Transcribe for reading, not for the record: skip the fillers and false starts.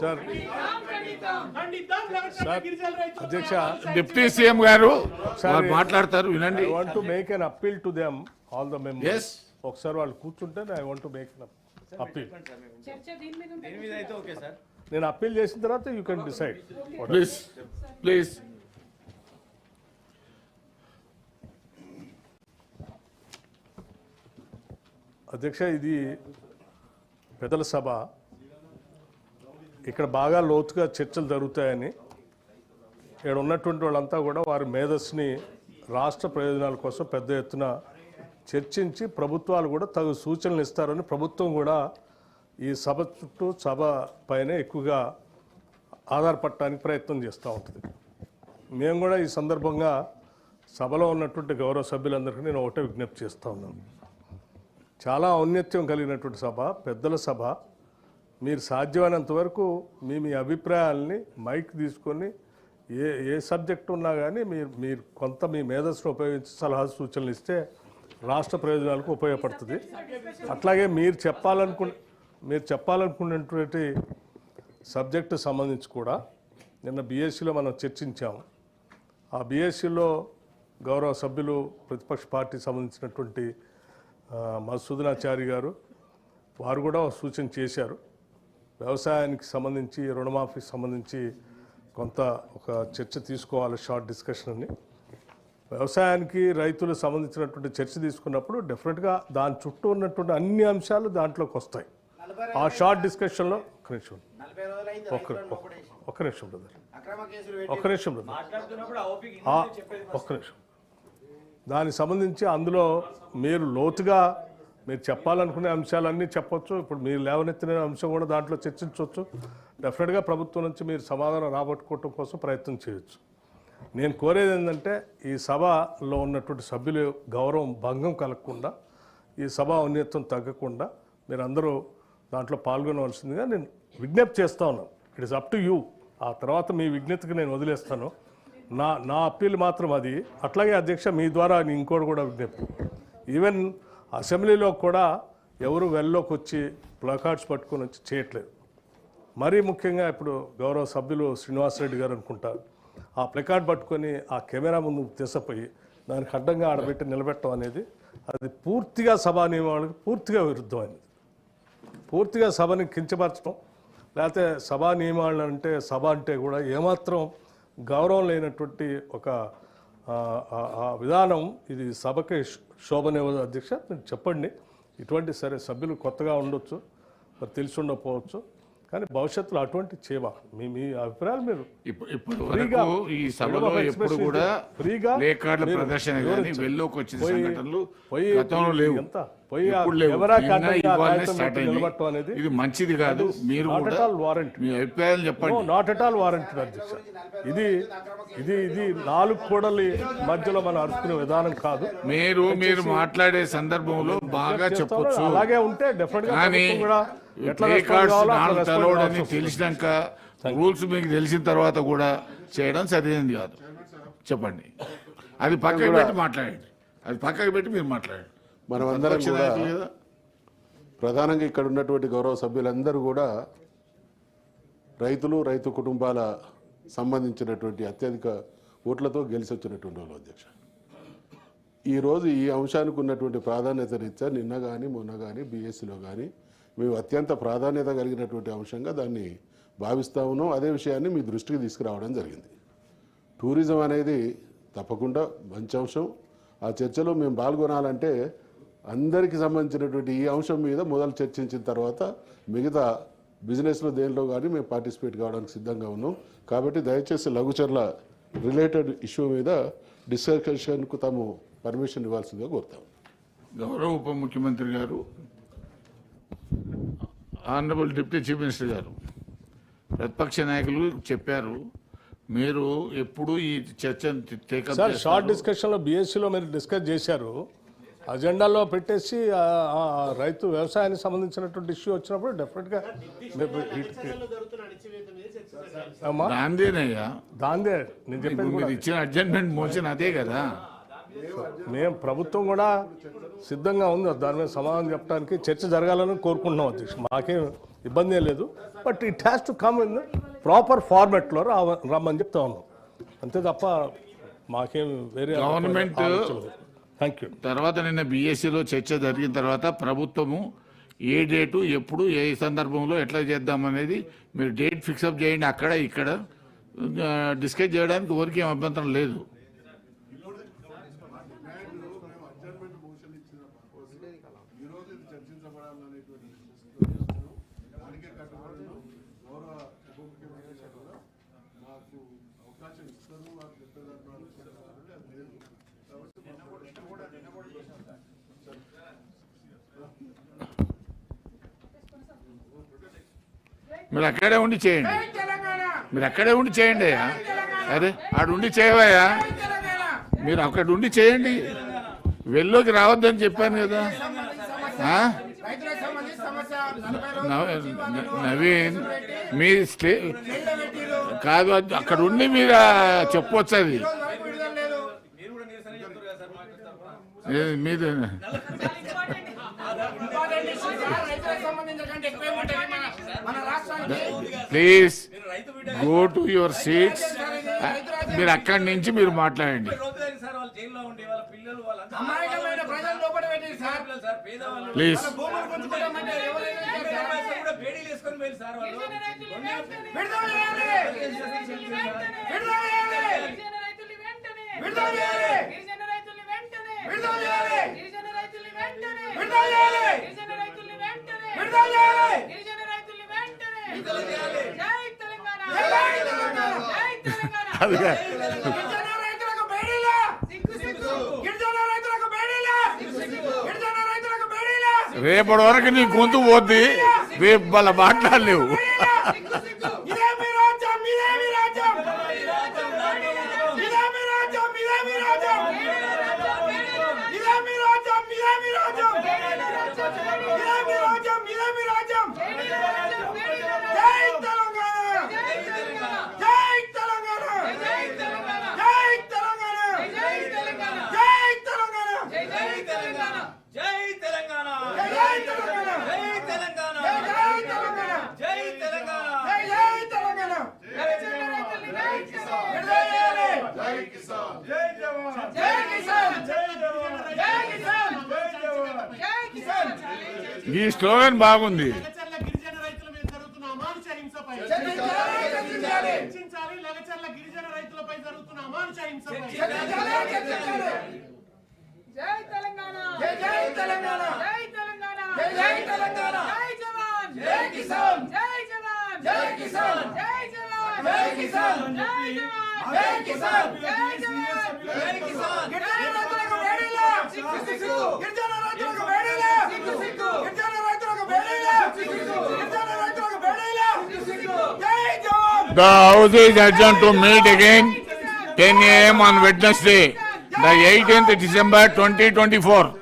Sir అధ్యక్ష deputy CM గారు మాట్లాడతారు, వినండి. I want to make an appeal to them all the members. ఒకసారి వాళ్ళు కూర్చుంటే I want to make appeal. నేను అప్పీల్ చేసిన తర్వాత you can decide. Please please. అధ్యక్ష, ఇది పెద్దల సభ. ఇక్కడ బాగా లోతుగా చర్చలు జరుగుతాయని ఇక్కడ ఉన్నటువంటి వాళ్ళంతా కూడా వారి మేధస్సుని రాష్ట్ర ప్రయోజనాల కోసం పెద్ద ఎత్తున చర్చించి ప్రభుత్వాలు కూడా తగు సూచనలు ఇస్తారని ప్రభుత్వం కూడా ఈ సభ చుట్టూ సభ పైన ఎక్కువగా ఆధారపడటానికి ప్రయత్నం చేస్తూ ఉంటుంది. మేము కూడా ఈ సందర్భంగా సభలో ఉన్నటువంటి గౌరవ సభ్యులందరికీ నేను ఒకటే విజ్ఞప్తి చేస్తూ ఉన్నాను. చాలా ఔన్నత్యం కలిగినటువంటి సభ, పెద్దల సభ. మీరు సాధ్యమైనంత వరకు మీ అభిప్రాయాలని మైక్ తీసుకొని ఏ సబ్జెక్ట్ ఉన్నా కానీ మీరు కొంత మీ మేధస్సును ఉపయోగించి సలహా సూచనలు ఇస్తే రాష్ట్ర ప్రయోజనాలకు ఉపయోగపడుతుంది. అట్లాగే మీరు చెప్పాలనుకున్నటువంటి సబ్జెక్టు సంబంధించి కూడా నిన్న బీఎస్సీలో మనం చర్చించాము. ఆ బీఎస్సీలో గౌరవ సభ్యులు ప్రతిపక్ష పార్టీకి సంబంధించినటువంటి మధుసూదనాచారి గారు వారు కూడా సూచన చేశారు. వ్యవసాయానికి సంబంధించి, రుణమాఫీకి సంబంధించి కొంత ఒక చర్చ తీసుకోవాలి, షార్ట్ డిస్కషన్ అని. వ్యవసాయానికి రైతులకు సంబంధించినటువంటి చర్చ తీసుకున్నప్పుడు డెఫినెట్గా దాని చుట్టూ ఉన్నటువంటి అన్ని అంశాలు దాంట్లోకి వస్తాయి. ఆ షార్ట్ డిస్కషన్లో ఒక్క నిమిషం దానికి సంబంధించి అందులో మీరు లోతుగా మీరు చెప్పాలనుకునే అంశాలన్నీ చెప్పొచ్చు. ఇప్పుడు మీరు లేవనెత్తిన అంశం కూడా దాంట్లో చర్చించవచ్చు. డెఫినెట్గా ప్రభుత్వం నుంచి మీరు సమాధానం రాబట్టుకోవటం కోసం ప్రయత్నం చేయొచ్చు. నేను కోరేది ఏంటంటే ఈ సభలో ఉన్నటువంటి సభ్యుల గౌరవం భంగం కలగకుండా, ఈ సభ ఔన్నత్యం తగ్గకుండా మీరందరూ దాంట్లో పాల్గొనవలసిందిగా నేను విజ్ఞప్తి చేస్తూ ఉన్నాను. It is up to you. ఆ తర్వాత మీ విజ్ఞతకి నేను వదిలేస్తాను. నా అప్పీల్ మాత్రం అది. అట్లాగే అధ్యక్ష, మీ ద్వారా ఇంకోటి కూడా విజ్ఞప్తి. ఈవెన్ అసెంబ్లీలో కూడా ఎవరు వెల్లోకి వచ్చి ప్లకార్డ్స్ పట్టుకొని వచ్చి చేయట్లేదు. మరీ ముఖ్యంగా ఇప్పుడు గౌరవ సభ్యులు శ్రీనివాసరెడ్డి గారు అనుకుంటారు, ఆ ప్లకార్డ్ పట్టుకొని ఆ కెమెరా ముందు తీసుకుపోయి దానికి అడ్డంగా ఆడబెట్టి నిలబెట్టడం అనేది అది పూర్తిగా సభా నియమాలకు పూర్తిగా విరుద్ధమైనది. పూర్తిగా సభని కించపరచడం, లేకపోతే సభా నియమాలు అంటే సభ అంటే కూడా ఏమాత్రం గౌరవం లేనటువంటి ఒక విధానం. ఇది సభకి శోభనివ్వదు. అధ్యక్ష, మీరు చెప్పండి. ఇటువంటి సరే సభ్యులు కొత్తగా ఉండొచ్చు, మరి తెలిసి ఉండకపోవచ్చు, కానీ భవిష్యత్తులో అటువంటి చేయవా మీ అభిప్రాయాలు మీరు ఈ సభలో ఎప్పుడు కూడా ప్లేకార్డుల ప్రదర్శన కానీ వెల్లోకి వచ్చిన సంఘటనలు గతంలో లేవు. ఇది మంచిది కాదు. మీరు మీ అభిప్రాయాలు చెప్పండి. నాట్ ఎట్ ఆల్ వారంటీ అధ్యక్ష. ఇది నాలుగు కూడలి మధ్యలో మనం అరుచుకునే విధానం కాదు. మీరు మాట్లాడే సందర్భంలో బాగా చెప్పొచ్చు. అలాగే ఉంటే డెఫినెట్ గా తెలవడని తెలిసినాక రూల్స్ మీకు తెలిసిన తర్వాత కూడా చేయడం సరైనది కాదు. చెప్పండి. అది పక్కకి పెట్టి మాట్లాడండి. అది పక్కకి పెట్టి మీరు మాట్లాడండి. మనం అందరం కూడా ప్రధానంగా ఇక్కడ ఉన్నటువంటి గౌరవ సభ్యులందరూ కూడా రైతు కుటుంబాల సంబంధించినటువంటి అత్యధిక ఓట్లతో గెలిచి వచ్చినటువంటి వాళ్ళు అధ్యక్ష. ఈరోజు ఈ అంశానికి ఉన్నటువంటి ప్రాధాన్యత రీత్యా నిన్న కానీ మొన్న కానీ బీఎస్సీలో కానీ మేము అత్యంత ప్రాధాన్యత కలిగినటువంటి అంశంగా దాన్ని భావిస్తూ ఉన్నాం. అదే విషయాన్ని మీ దృష్టికి తీసుకురావడం జరిగింది. టూరిజం అనేది తప్పకుండా మంచి అంశం. ఆ చర్చలో మేము పాల్గొనాలంటే అందరికీ సంబంధించినటువంటి ఈ అంశం మీద మొదలు చర్చించిన తర్వాత మిగతా బిజినెస్లో దేనిలో కానీ మేము పార్టిసిపేట్ కావడానికి సిద్ధంగా ఉన్నాం. కాబట్టి దయచేసి లఘుచర్ల రిలేటెడ్ ఇష్యూ మీద డిస్కషన్కు తాము పర్మిషన్ ఇవ్వాల్సిందిగా కోరుతాం. గౌరవ ఉప ముఖ్యమంత్రి గారు, ఆనరబుల్ డిప్యూటీ చీఫ్ మినిస్టర్ గారు, ప్రతిపక్ష నాయకులు చెప్పారు, మీరు ఎప్పుడు ఈ చర్చ షార్ట్ డిస్కషన్లో బీఎస్సీలో మీరు డిస్కస్ చేశారు. అజెండాలో పెట్టేసి రైతు వ్యవసాయానికి సంబంధించినటువంటి ఇష్యూ వచ్చినప్పుడు డెఫినెట్గా దాందే నేను చెప్పేది ఇచ్చిన అడ్జస్ట్మెంట్ మోషన్ అదే కదా. మేము ప్రభుత్వం కూడా సిద్ధంగా ఉంది దాని మీద సమాధానం చెప్పడానికి. చర్చ జరగాలని కోరుకుంటున్నాం అధ్యక్ష. మాకేం ఇబ్బంది ఏం లేదు. But it has to come in proper ఫార్మెట్లో రమ్మని చెప్తా ఉన్నాం, అంతే తప్ప మాకేం వేరే గవర్నమెంట్ థ్యాంక్ యూ. తర్వాత నిన్న బీఎస్సీలో చర్చ జరిగిన తర్వాత ప్రభుత్వము ఏ డేటు ఎప్పుడు ఏ సందర్భంలో ఎట్లా చేద్దామనేది మీరు డేట్ ఫిక్సప్ చేయండి, అక్కడ ఇక్కడ డిస్కస్ చేయడానికి ఎవరికి ఏం అభ్యంతరం లేదు. మీరు అక్కడే ఉండి చేయండి, మీరు అక్కడే ఉండి చేయండి. అరే ఆడు ఉండి చేయవయ్యా, మీరు అక్కడ ఉండి చేయండి, వెళ్ళలోకి రావద్దని చెప్పాను కదా. నవీన్ మీ కాదు, అక్కడ ఉండి మీరు చెప్పవచ్చు. అది మీద please go to your seats. మీరు అక్కడి నుంచి మీరు మాట్లాడండి ప్లీజ్. రేపటి వరకు నీ గొంతు పోద్ది, రేపు వాళ్ళ మాట్లాడలేవు. ఈ స్లోగన్ బాగుంది. The House is adjourned to meet again 10 a.m. on Wednesday, the 18th December 2024.